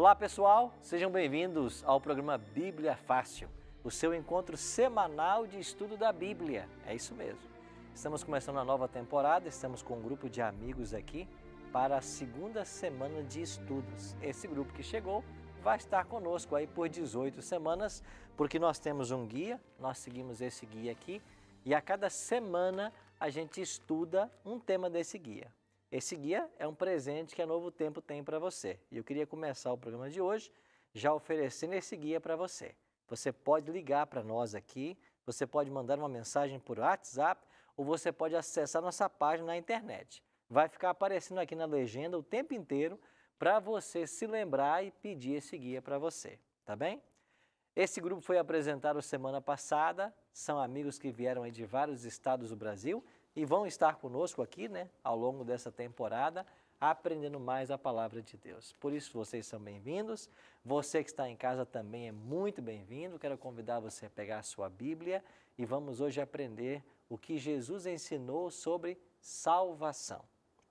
Olá pessoal, sejam bem-vindos ao programa Bíblia Fácil, o seu encontro semanal de estudo da Bíblia. É isso mesmo. Estamos começando uma nova temporada, estamos com um grupo de amigos aqui para a segunda semana de estudos. Esse grupo que chegou vai estar conosco aí por 18 semanas, porque nós temos um guia, nós seguimos esse guia aqui e a cada semana a gente estuda um tema desse guia. Esse guia é um presente que a Novo Tempo tem para você. E eu queria começar o programa de hoje já oferecendo esse guia para você. Você pode ligar para nós aqui, você pode mandar uma mensagem por WhatsApp ou você pode acessar nossa página na internet. Vai ficar aparecendo aqui na legenda o tempo inteiro para você se lembrar e pedir esse guia para você, tá bem? Esse grupo foi apresentado semana passada, são amigos que vieram aí de vários estados do Brasil e vão estar conosco aqui, ao longo dessa temporada, aprendendo mais a palavra de Deus. Por isso, vocês são bem-vindos. Você que está em casa também é muito bem-vindo. Quero convidar você a pegar a sua Bíblia e vamos hoje aprender o que Jesus ensinou sobre salvação.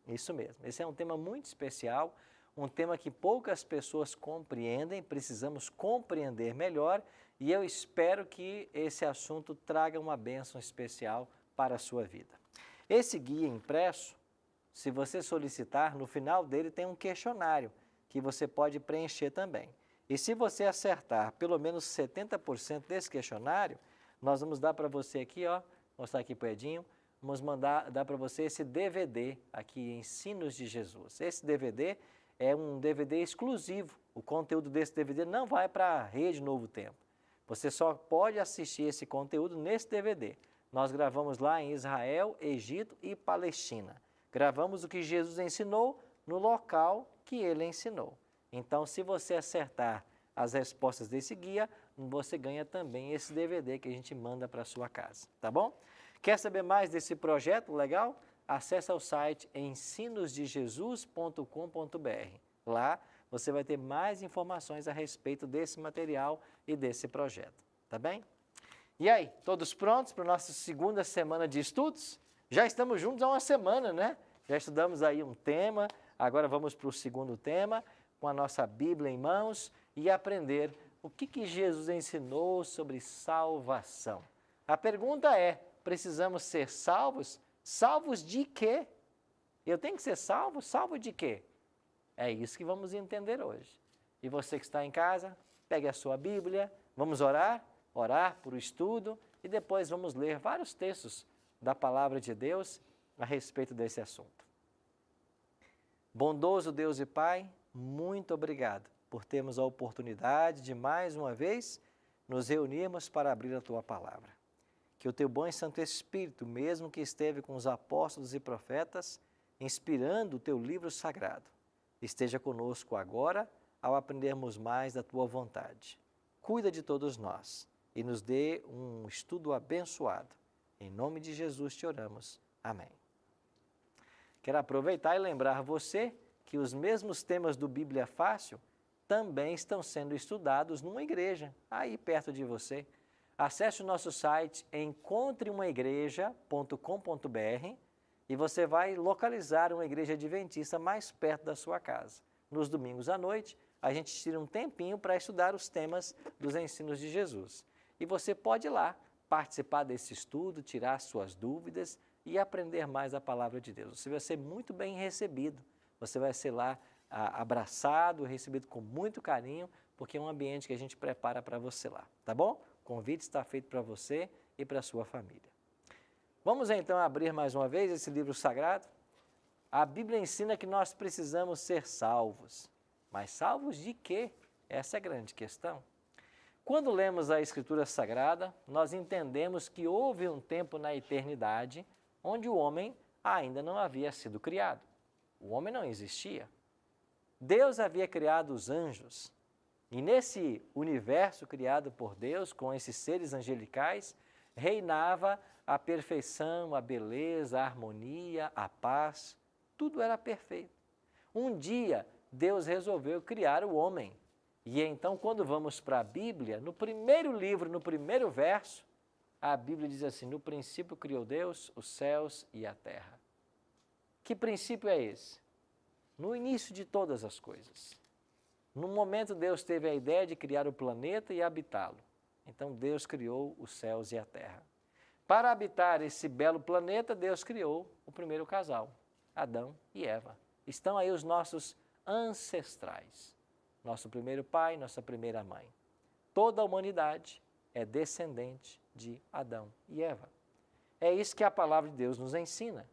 Isso mesmo. Esse é um tema muito especial, um tema que poucas pessoas compreendem, precisamos compreender melhor e eu espero que esse assunto traga uma bênção especial para a sua vida. Esse guia impresso, se você solicitar, no final dele tem um questionário que você pode preencher também. E se você acertar pelo menos 70% desse questionário, nós vamos dar para você aqui, mostrar aqui para o Edinho, vamos dar para você esse DVD aqui, Ensinos de Jesus. Esse DVD é um DVD exclusivo. O conteúdo desse DVD não vai para a Rede Novo Tempo. Você só pode assistir esse conteúdo nesse DVD. Nós gravamos lá em Israel, Egito e Palestina. Gravamos o que Jesus ensinou no local que ele ensinou. Então, se você acertar as respostas desse guia, você ganha também esse DVD que a gente manda para a sua casa, tá bom? Quer saber mais desse projeto legal? Acesse o site ensinosdejesus.com.br. Lá você vai ter mais informações a respeito desse material e desse projeto, tá bem? E aí, todos prontos para a nossa segunda semana de estudos? Já estamos juntos há uma semana, né? Já estudamos aí um tema, agora vamos para o segundo tema, com a nossa Bíblia em mãos e aprender o que Jesus ensinou sobre salvação. A pergunta é, precisamos ser salvos? Salvos de quê? Eu tenho que ser salvo? Salvo de quê? É isso que vamos entender hoje. E você que está em casa, pegue a sua Bíblia, vamos orar por o estudo e depois vamos ler vários textos da Palavra de Deus a respeito desse assunto. Bondoso Deus e Pai, muito obrigado por termos a oportunidade de mais uma vez nos reunirmos para abrir a Tua Palavra. Que o Teu bom e Santo Espírito, mesmo que esteve com os apóstolos e profetas, inspirando o Teu livro sagrado, esteja conosco agora ao aprendermos mais da Tua vontade. Cuida de todos nós e nos dê um estudo abençoado. Em nome de Jesus te oramos. Amém. Quero aproveitar e lembrar você que os mesmos temas do Bíblia Fácil também estão sendo estudados numa igreja, aí perto de você. Acesse o nosso site encontreumaigreja.com.br e você vai localizar uma igreja adventista mais perto da sua casa. Nos domingos à noite, a gente tira um tempinho para estudar os temas dos ensinos de Jesus. E você pode ir lá participar desse estudo, tirar suas dúvidas e aprender mais a palavra de Deus. Você vai ser muito bem recebido, você vai ser lá abraçado, recebido com muito carinho, porque é um ambiente que a gente prepara para você lá, tá bom? O convite está feito para você e para a sua família. Vamos então abrir mais uma vez esse livro sagrado? A Bíblia ensina que nós precisamos ser salvos. Mas salvos de quê? Essa é a grande questão. Quando lemos a Escritura Sagrada, nós entendemos que houve um tempo na eternidade onde o homem ainda não havia sido criado. O homem não existia. Deus havia criado os anjos. E nesse universo criado por Deus, com esses seres angelicais, reinava a perfeição, a beleza, a harmonia, a paz. Tudo era perfeito. Um dia, Deus resolveu criar o homem. E então, quando vamos para a Bíblia, no primeiro livro, no primeiro verso, a Bíblia diz assim, no princípio criou Deus os céus e a terra. Que princípio é esse? No início de todas as coisas. Num momento, Deus teve a ideia de criar o planeta e habitá-lo. Então, Deus criou os céus e a terra. Para habitar esse belo planeta, Deus criou o primeiro casal, Adão e Eva. Estão aí os nossos ancestrais, nosso primeiro pai, nossa primeira mãe. Toda a humanidade é descendente de Adão e Eva. É isso que a palavra de Deus nos ensina.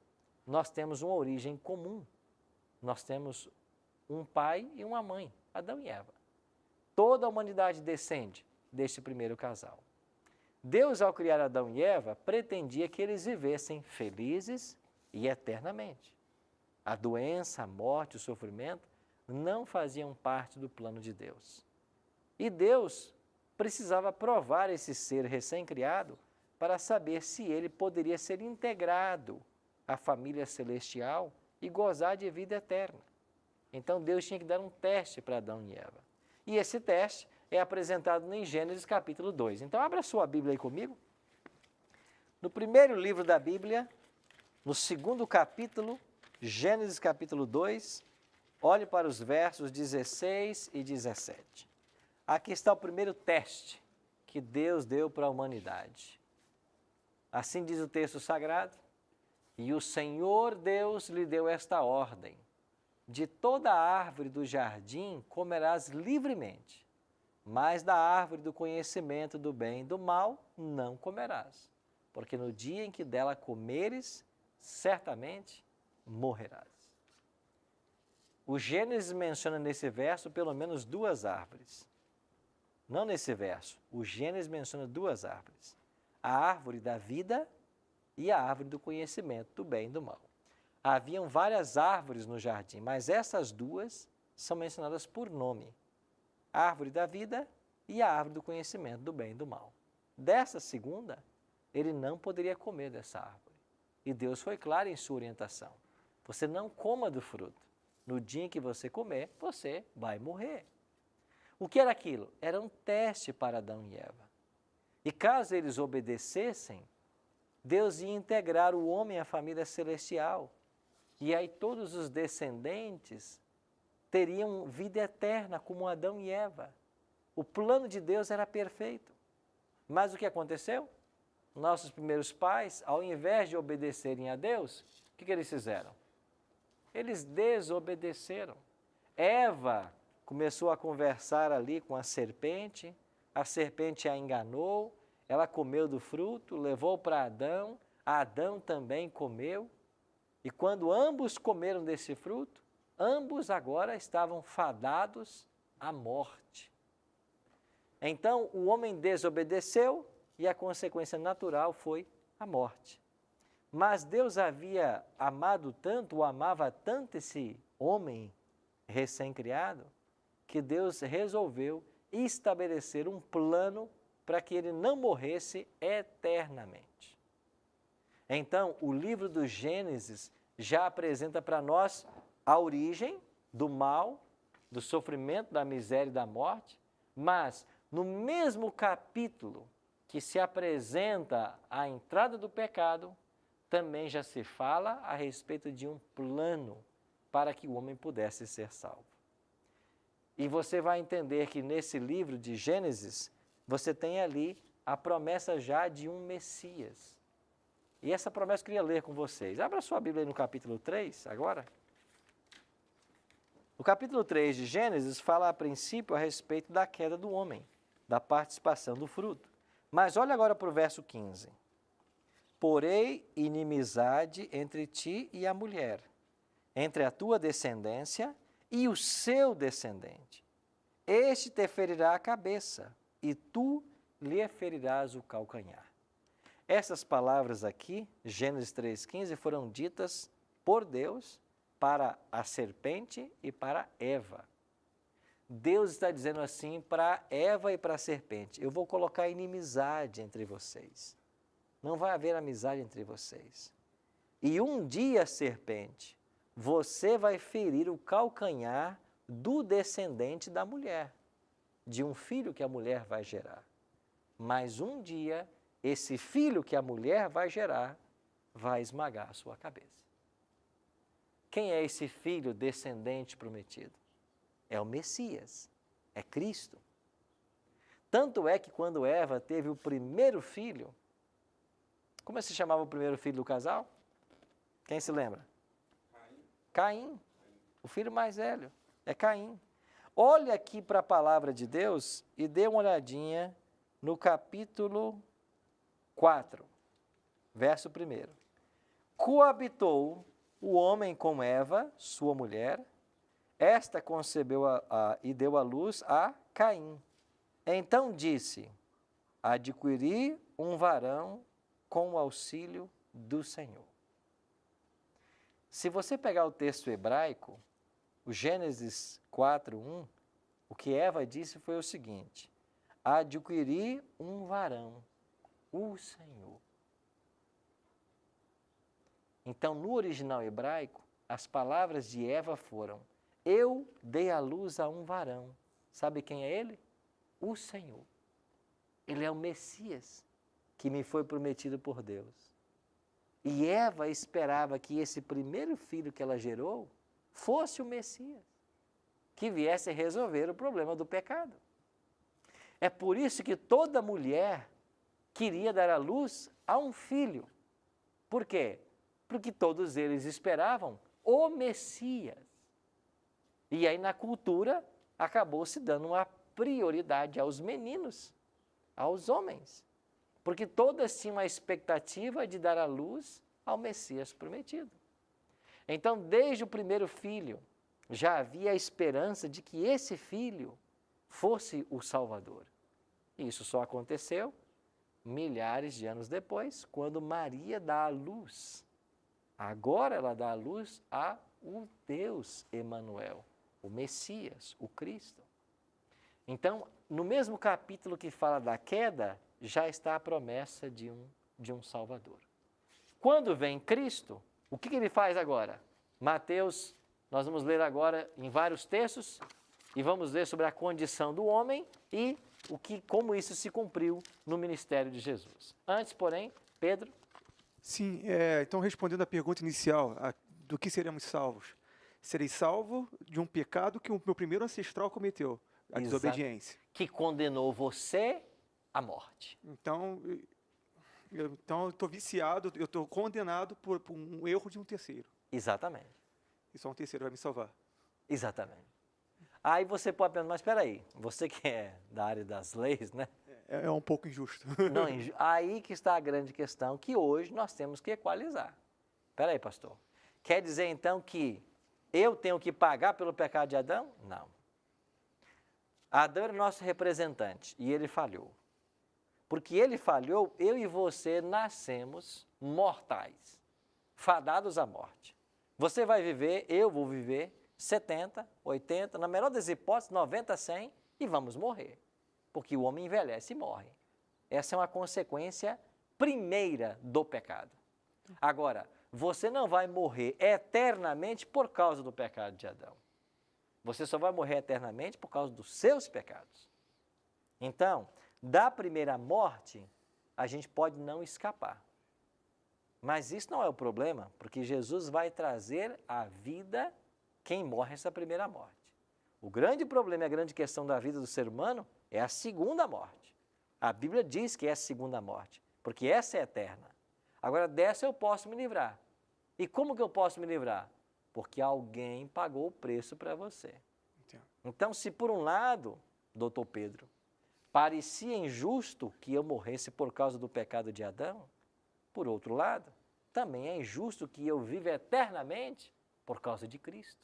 Nós temos uma origem comum. Nós temos um pai e uma mãe, Adão e Eva. Toda a humanidade descende deste primeiro casal. Deus, ao criar Adão e Eva, pretendia que eles vivessem felizes e eternamente. A doença, a morte, o sofrimento não faziam parte do plano de Deus. E Deus precisava provar esse ser recém-criado para saber se ele poderia ser integrado à família celestial e gozar de vida eterna. Então Deus tinha que dar um teste para Adão e Eva. E esse teste é apresentado em Gênesis capítulo 2. Então abra sua Bíblia aí comigo. No primeiro livro da Bíblia, no segundo capítulo, Gênesis capítulo 2, olhe para os versos 16 e 17. Aqui está o primeiro teste que Deus deu para a humanidade. Assim diz o texto sagrado: e o Senhor Deus lhe deu esta ordem: de toda a árvore do jardim comerás livremente, mas da árvore do conhecimento do bem e do mal não comerás, porque no dia em que dela comeres, certamente morrerás. O Gênesis menciona nesse verso pelo menos duas árvores. Não nesse verso, o Gênesis menciona duas árvores: a árvore da vida e a árvore do conhecimento do bem e do mal. Haviam várias árvores no jardim, mas essas duas são mencionadas por nome: a árvore da vida e a árvore do conhecimento do bem e do mal. Dessa segunda, ele não poderia comer dessa árvore. E Deus foi claro em sua orientação: você não coma do fruto. No dia em que você comer, você vai morrer. O que era aquilo? Era um teste para Adão e Eva. E caso eles obedecessem, Deus ia integrar o homem à família celestial. E aí todos os descendentes teriam vida eterna como Adão e Eva. O plano de Deus era perfeito. Mas o que aconteceu? Nossos primeiros pais, ao invés de obedecerem a Deus, o que eles fizeram? Eles desobedeceram. Eva começou a conversar ali com a serpente a enganou, ela comeu do fruto, levou para Adão, Adão também comeu, e quando ambos comeram desse fruto, ambos agora estavam fadados à morte. Então o homem desobedeceu e a consequência natural foi a morte. Mas Deus havia amado tanto, o amava tanto esse homem recém-criado, que Deus resolveu estabelecer um plano para que ele não morresse eternamente. Então, o livro do Gênesis já apresenta para nós a origem do mal, do sofrimento, da miséria e da morte, mas no mesmo capítulo que se apresenta a entrada do pecado, também já se fala a respeito de um plano para que o homem pudesse ser salvo. E você vai entender que nesse livro de Gênesis, você tem ali a promessa já de um Messias. E essa promessa eu queria ler com vocês. Abra sua Bíblia aí no capítulo 3, agora. O capítulo 3 de Gênesis fala a princípio a respeito da queda do homem, da participação do fruto. Mas olha agora para o verso 15. Porém, inimizade entre ti e a mulher, entre a tua descendência e o seu descendente. Este te ferirá a cabeça, e tu lhe ferirás o calcanhar. Essas palavras aqui, Gênesis 3,15, foram ditas por Deus para a serpente e para Eva. Deus está dizendo assim para Eva e para a serpente: eu vou colocar inimizade entre vocês. Não vai haver amizade entre vocês. E um dia, serpente, você vai ferir o calcanhar do descendente da mulher, de um filho que a mulher vai gerar. Mas um dia, esse filho que a mulher vai gerar vai esmagar a sua cabeça. Quem é esse filho descendente prometido? É o Messias, é Cristo. Tanto é que quando Eva teve o primeiro filho, como se chamava o primeiro filho do casal? Quem se lembra? Caim. O filho mais velho é Caim. Olha aqui para a palavra de Deus e dê uma olhadinha no capítulo 4, verso 1. Coabitou o homem com Eva, sua mulher, esta concebeu e deu à luz a Caim. Então disse, adquiri um varão com o auxílio do Senhor. Se você pegar o texto hebraico, o Gênesis 4:1, o que Eva disse foi o seguinte, adquiri um varão, o Senhor. Então, no original hebraico, as palavras de Eva foram, eu dei à luz a um varão. Sabe quem é ele? O Senhor. Ele é o Messias que me foi prometido por Deus. E Eva esperava que esse primeiro filho que ela gerou fosse o Messias, que viesse resolver o problema do pecado. É por isso que toda mulher queria dar à luz a um filho. Por quê? Porque todos eles esperavam o Messias. E aí na cultura acabou se dando uma prioridade aos meninos, aos homens. Porque todas tinham a expectativa de dar à luz ao Messias prometido. Então, desde o primeiro filho, já havia a esperança de que esse filho fosse o Salvador. E isso só aconteceu milhares de anos depois, quando Maria dá à luz. Agora ela dá à luz a o Deus Emanuel, o Messias, o Cristo. Então, no mesmo capítulo que fala da queda, já está a promessa de um Salvador. Quando vem Cristo, o que ele faz agora? Mateus, nós vamos ler agora em vários textos e vamos ler sobre a condição do homem e como isso se cumpriu no ministério de Jesus. Antes, porém, Pedro. Sim, então respondendo à pergunta inicial, do que seremos salvos? Serei salvo de um pecado que o meu primeiro ancestral cometeu, a desobediência. Que condenou você à morte. Então eu estou viciado, eu estou condenado por um erro de um terceiro. Exatamente. E só um terceiro vai me salvar. Exatamente. Aí você pode pensar, mas espera aí, você que é da área das leis, né? É um pouco injusto. Não, aí que está a grande questão, que hoje nós temos que equalizar. Espera aí, pastor. Quer dizer, então, que eu tenho que pagar pelo pecado de Adão? Não. Adão era nosso representante e ele falhou. Porque ele falhou, eu e você nascemos mortais, fadados à morte. Você vai viver, eu vou viver 70, 80, na melhor das hipóteses, 90, 100 e vamos morrer. Porque o homem envelhece e morre. Essa é uma consequência primeira do pecado. Agora, você não vai morrer eternamente por causa do pecado de Adão. Você só vai morrer eternamente por causa dos seus pecados. Então, da primeira morte, a gente pode não escapar. Mas isso não é o problema, porque Jesus vai trazer à vida quem morre essa primeira morte. O grande problema e a grande questão da vida do ser humano é a segunda morte. A Bíblia diz que é a segunda morte, porque essa é eterna. Agora, dessa eu posso me livrar. E como que eu posso me livrar? Porque alguém pagou o preço para você. Então, se por um lado, doutor Pedro, parecia injusto que eu morresse por causa do pecado de Adão, por outro lado, também é injusto que eu viva eternamente por causa de Cristo.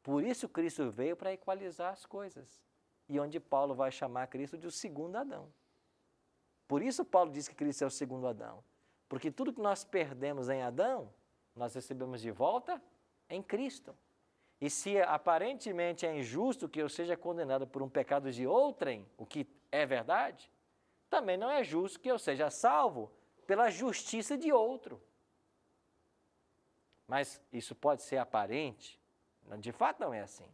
Por isso Cristo veio para equalizar as coisas. E onde Paulo vai chamar Cristo de o segundo Adão. Por isso Paulo diz que Cristo é o segundo Adão. Porque tudo que nós perdemos em Adão, nós recebemos de volta em Cristo. E se aparentemente é injusto que eu seja condenado por um pecado de outrem, o que é verdade, também não é justo que eu seja salvo pela justiça de outro. Mas isso pode ser aparente, de fato não é assim.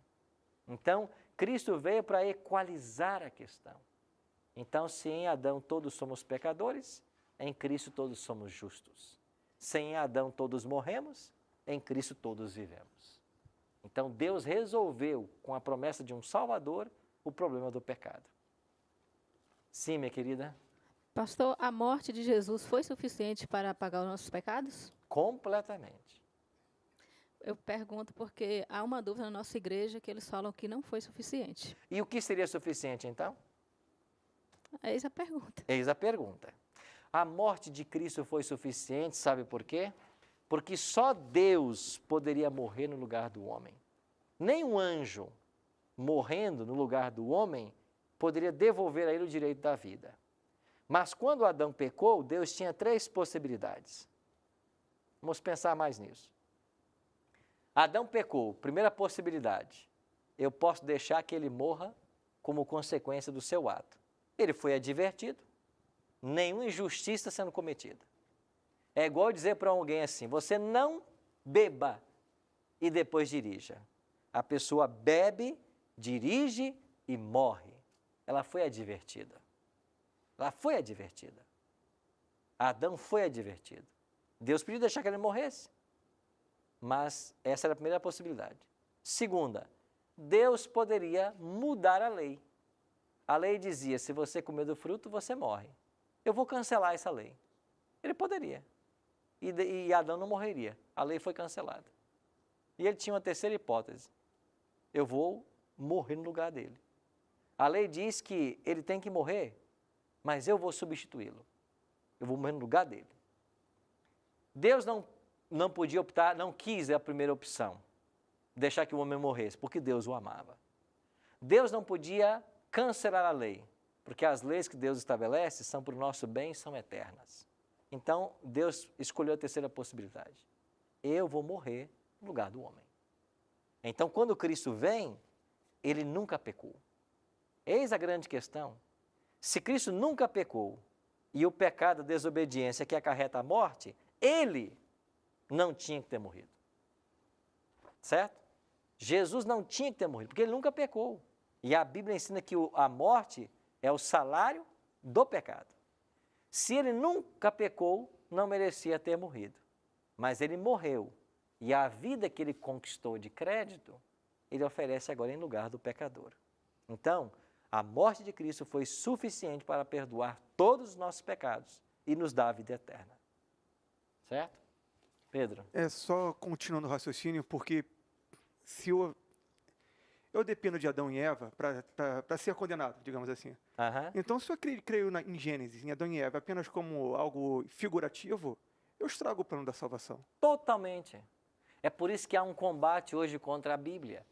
Então, Cristo veio para equalizar a questão. Então, se em Adão todos somos pecadores, em Cristo todos somos justos. Se em Adão todos morremos, em Cristo todos vivemos. Então, Deus resolveu, com a promessa de um Salvador, o problema do pecado. Sim, minha querida? Pastor, a morte de Jesus foi suficiente para apagar os nossos pecados? Completamente. Eu pergunto porque há uma dúvida na nossa igreja que eles falam que não foi suficiente. E o que seria suficiente, então? Eis a pergunta. Eis a pergunta. A morte de Cristo foi suficiente, sabe por quê? Porque só Deus poderia morrer no lugar do homem. Nem um anjo morrendo no lugar do homem poderia devolver a ele o direito da vida. Mas quando Adão pecou, Deus tinha 3 possibilidades. Vamos pensar mais nisso. Adão pecou, primeira possibilidade. Eu posso deixar que ele morra como consequência do seu ato. Ele foi advertido, nenhuma injustiça sendo cometida. É igual dizer para alguém assim, você não beba e depois dirija. A pessoa bebe, dirige e morre. Ela foi advertida. Ela foi advertida. Adão foi advertido. Deus pediu deixar que ele morresse. Mas essa era a primeira possibilidade. Segunda, Deus poderia mudar a lei. A lei dizia, se você comer do fruto, você morre. Eu vou cancelar essa lei. Ele poderia. E Adão não morreria. A lei foi cancelada. E ele tinha uma terceira hipótese. Eu vou morrer no lugar dele. A lei diz que ele tem que morrer, mas eu vou substituí-lo. Eu vou morrer no lugar dele. Deus não podia optar, não quis a primeira opção, deixar que o homem morresse, porque Deus o amava. Deus não podia cancelar a lei, porque as leis que Deus estabelece são para o nosso bem e são eternas. Então, Deus escolheu a terceira possibilidade. Eu vou morrer no lugar do homem. Então, quando Cristo vem, ele nunca pecou. Eis a grande questão. Se Cristo nunca pecou e o pecado, a desobediência que acarreta a morte, ele não tinha que ter morrido. Certo? Jesus não tinha que ter morrido, porque ele nunca pecou. E a Bíblia ensina que a morte é o salário do pecado. Se ele nunca pecou, não merecia ter morrido. Mas ele morreu. E a vida que ele conquistou de crédito, ele oferece agora em lugar do pecador. Então, a morte de Cristo foi suficiente para perdoar todos os nossos pecados e nos dar a vida eterna. Certo? Pedro? É só continuando o raciocínio, porque se eu dependo de Adão e Eva para ser condenado, digamos assim. Então, se eu creio em Gênesis, em Adão e Eva, apenas como algo figurativo, eu estrago o plano da salvação. Totalmente. É por isso que há um combate hoje contra a Bíblia.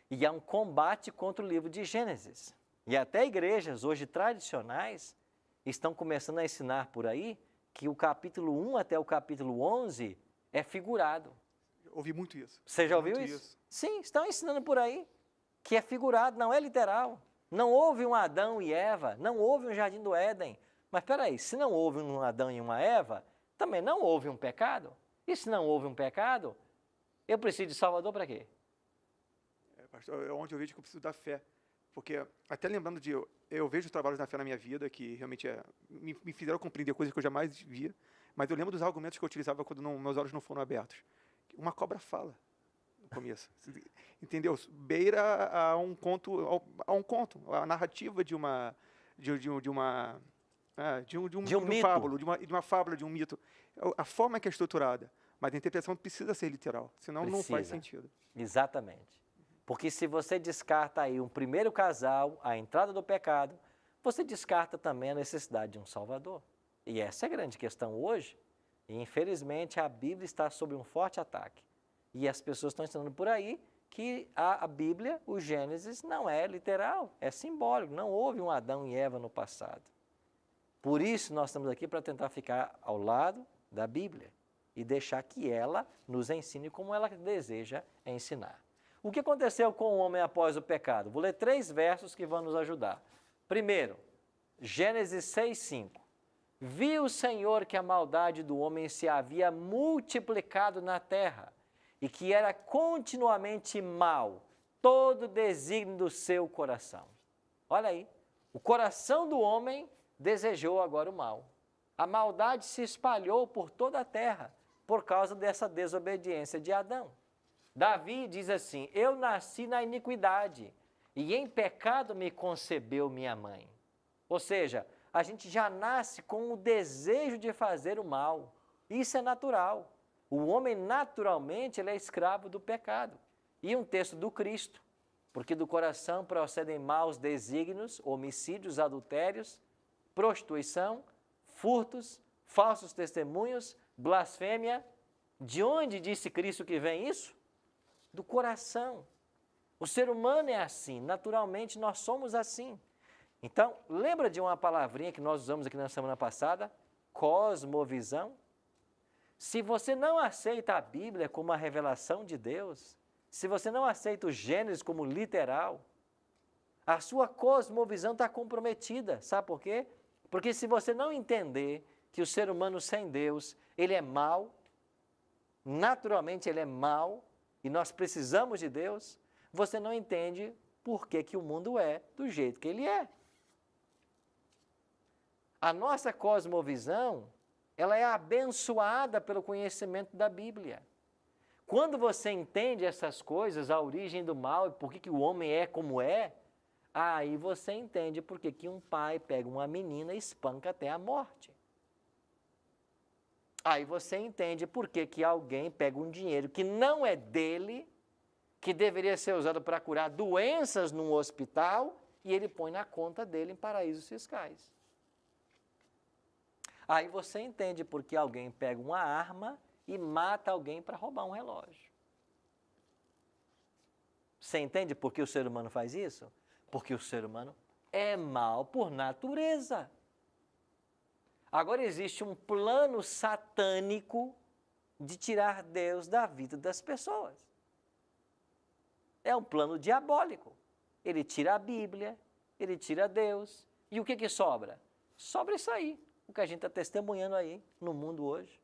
E há um combate contra o livro de Gênesis. E até igrejas hoje tradicionais estão começando a ensinar por aí que o capítulo 1 até o capítulo 11 é figurado. Ouvi muito isso. Você já ouviu isso? Sim, estão ensinando por aí que é figurado, não é literal. Não houve um Adão e Eva, não houve um Jardim do Éden. Mas espera aí, se não houve um Adão e uma Eva, também não houve um pecado? E se não houve um pecado, eu preciso de Salvador para quê? Pastor, é onde eu vejo que eu preciso da fé. Porque, até lembrando eu vejo os trabalhos da fé na minha vida, que realmente me fizeram compreender coisas que eu jamais via, mas eu lembro dos argumentos que eu utilizava quando meus olhos não foram abertos. Uma cobra fala no começo, entendeu? Beira a um conto, a narrativa de uma fábula, de um mito. A forma que é estruturada, mas a interpretação precisa ser literal, senão não faz sentido. Exatamente. Porque se você descarta aí um primeiro casal, a entrada do pecado, você descarta também a necessidade de um Salvador. E essa é a grande questão hoje. E, infelizmente, a Bíblia está sob um forte ataque. E as pessoas estão ensinando por aí que a Bíblia, o Gênesis, não é literal, é simbólico. Não houve um Adão e Eva no passado. Por isso, nós estamos aqui para tentar ficar ao lado da Bíblia e deixar que ela nos ensine como ela deseja ensinar. O que aconteceu com o homem após o pecado? Vou ler 3 versos que vão nos ajudar. Primeiro, Gênesis 6:5. Viu o Senhor que a maldade do homem se havia multiplicado na terra e que era continuamente mal todo desígnio do seu coração. Olha aí, o coração do homem desejou agora o mal. A maldade se espalhou por toda a terra por causa dessa desobediência de Adão. Davi diz assim, eu nasci na iniquidade e em pecado me concebeu minha mãe. Ou seja, a gente já nasce com o desejo de fazer o mal. Isso é natural. O homem naturalmente ele é escravo do pecado. E um texto do Cristo, porque do coração procedem maus desígnios, homicídios, adultérios, prostituição, furtos, falsos testemunhos, blasfêmia. De onde disse Cristo que vem isso? Do coração. O ser humano é assim, naturalmente nós somos assim. Então, lembra de uma palavrinha que nós usamos aqui na semana passada? Cosmovisão. Se você não aceita a Bíblia como a revelação de Deus, se você não aceita o Gênesis como literal, a sua cosmovisão está comprometida. Sabe por quê? Porque se você não entender que o ser humano sem Deus, ele é mau, naturalmente ele é mau, e nós precisamos de Deus, você não entende por que o mundo é do jeito que ele é. A nossa cosmovisão, ela é abençoada pelo conhecimento da Bíblia. Quando você entende essas coisas, a origem do mal e por que o homem é como é, aí você entende por que um pai pega uma menina e espanca até a morte. Aí você entende por que alguém pega um dinheiro que não é dele, que deveria ser usado para curar doenças num hospital, e ele põe na conta dele em paraísos fiscais. Aí você entende por que alguém pega uma arma e mata alguém para roubar um relógio. Você entende por que o ser humano faz isso? Porque o ser humano é mau por natureza. Agora existe um plano satânico de tirar Deus da vida das pessoas. É um plano diabólico. Ele tira a Bíblia, ele tira Deus. E o que sobra? Sobra isso aí, o que a gente está testemunhando aí no mundo hoje.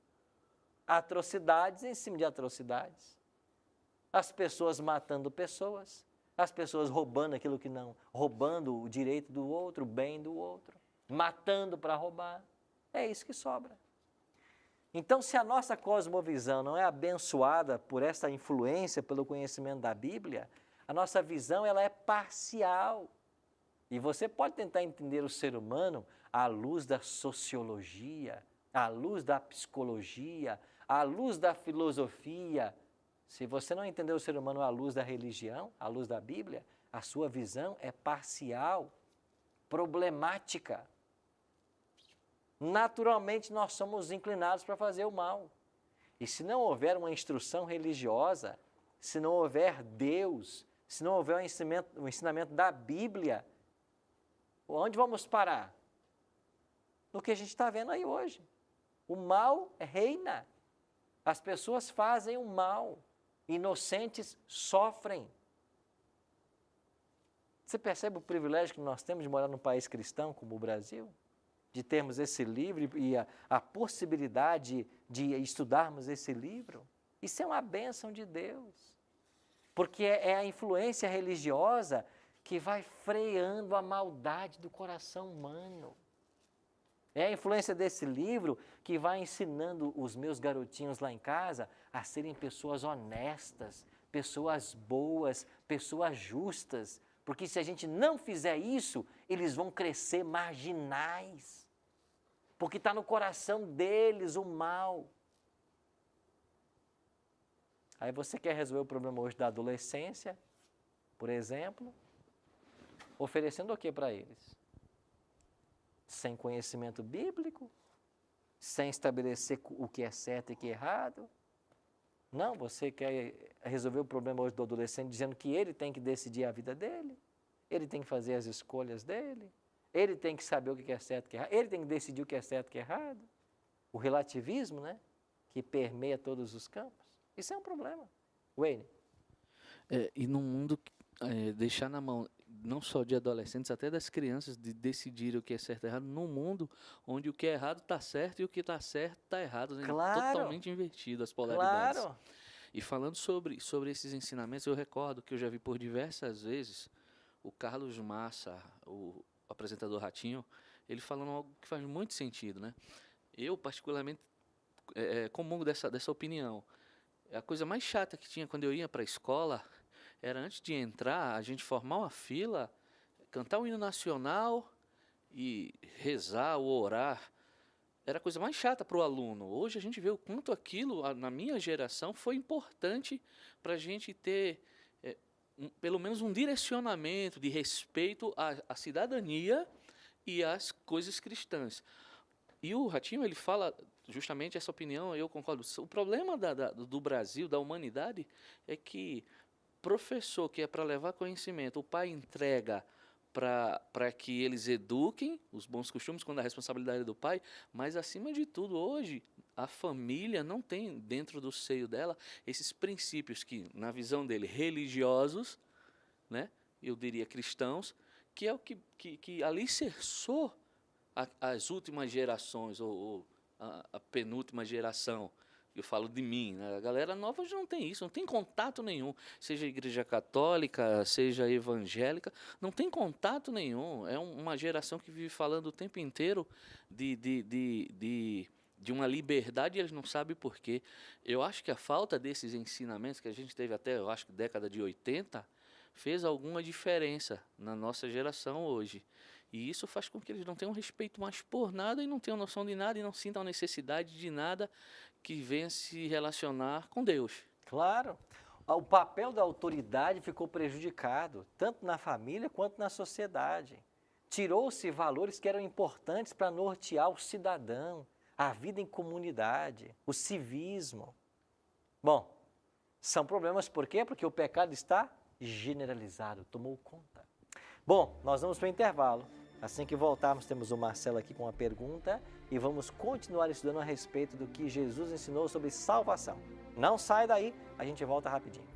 Atrocidades em cima de atrocidades. As pessoas matando pessoas, as pessoas roubando aquilo que não, roubando o direito do outro, o bem do outro, matando para roubar. É isso que sobra. Então, se a nossa cosmovisão não é abençoada por essa influência, pelo conhecimento da Bíblia, a nossa visão ela é parcial. E você pode tentar entender o ser humano à luz da sociologia, à luz da psicologia, à luz da filosofia. Se você não entender o ser humano à luz da religião, à luz da Bíblia, a sua visão é parcial, problemática. Naturalmente, nós somos inclinados para fazer o mal. E se não houver uma instrução religiosa, se não houver Deus, se não houver o ensinamento da Bíblia, onde vamos parar? No que a gente está vendo aí hoje. O mal reina. As pessoas fazem o mal. Inocentes sofrem. Você percebe o privilégio que nós temos de morar num país cristão como o Brasil? De termos esse livro e a possibilidade de estudarmos esse livro? Isso é uma bênção de Deus. Porque é a influência religiosa que vai freando a maldade do coração humano. É a influência desse livro que vai ensinando os meus garotinhos lá em casa a serem pessoas honestas, pessoas boas, pessoas justas. Porque se a gente não fizer isso, eles vão crescer marginais. Porque está no coração deles o mal. Aí você quer resolver o problema hoje da adolescência, por exemplo, oferecendo o que para eles? Sem conhecimento bíblico? Sem estabelecer o que é certo e o que é errado? Não, você quer resolver o problema hoje do adolescente dizendo que ele tem que decidir a vida dele, ele tem que fazer as escolhas dele, ele tem que saber o que é certo e o que é errado, ele tem que decidir o que é certo e o que é errado. O relativismo, né, que permeia todos os campos. Isso é um problema. Wayne? E no mundo, deixar na mão não só de adolescentes, até das crianças, de decidir o que é certo e errado, num mundo onde o que é errado está certo e o que está certo está errado. Né? Claro. Totalmente invertido as polaridades. Claro. E falando sobre esses ensinamentos, eu recordo que eu já vi por diversas vezes o Carlos Massa, o apresentador Ratinho, ele falando algo que faz muito sentido, né? Eu, particularmente, comungo dessa opinião. A coisa mais chata que tinha quando eu ia para a escola era antes de entrar, a gente formar uma fila, cantar o hino nacional e rezar ou orar. Era a coisa mais chata para o aluno. Hoje a gente vê o quanto aquilo, na minha geração, foi importante para a gente ter pelo menos um direcionamento de respeito à cidadania e às coisas cristãs. E o Ratinho, ele fala justamente essa opinião, eu concordo. O problema do Brasil, da humanidade, é que professor que é para levar conhecimento, o pai entrega para que eles eduquem os bons costumes, quando a responsabilidade é do pai, mas, acima de tudo, hoje, a família não tem dentro do seio dela esses princípios que, na visão dele, religiosos, né, eu diria cristãos, que é o que alicerçou as últimas gerações, ou a penúltima geração. Eu falo de mim, né? A galera nova já não tem isso, não tem contato nenhum, seja igreja católica, seja evangélica, não tem contato nenhum. É uma geração que vive falando o tempo inteiro de uma liberdade, e eles não sabem por quê. Eu acho que a falta desses ensinamentos que a gente teve até, eu acho que década de 80, fez alguma diferença na nossa geração hoje. E isso faz com que eles não tenham respeito mais por nada e não tenham noção de nada e não sintam necessidade de nada que venha se relacionar com Deus. Claro. O papel da autoridade ficou prejudicado, tanto na família quanto na sociedade. Tirou-se valores que eram importantes para nortear o cidadão, a vida em comunidade, o civismo. Bom, são problemas por quê? Porque o pecado está generalizado, tomou conta. Bom, nós vamos para o intervalo. Assim que voltarmos, temos o Marcelo aqui com uma pergunta e vamos continuar estudando a respeito do que Jesus ensinou sobre salvação. Não sai daí, a gente volta rapidinho.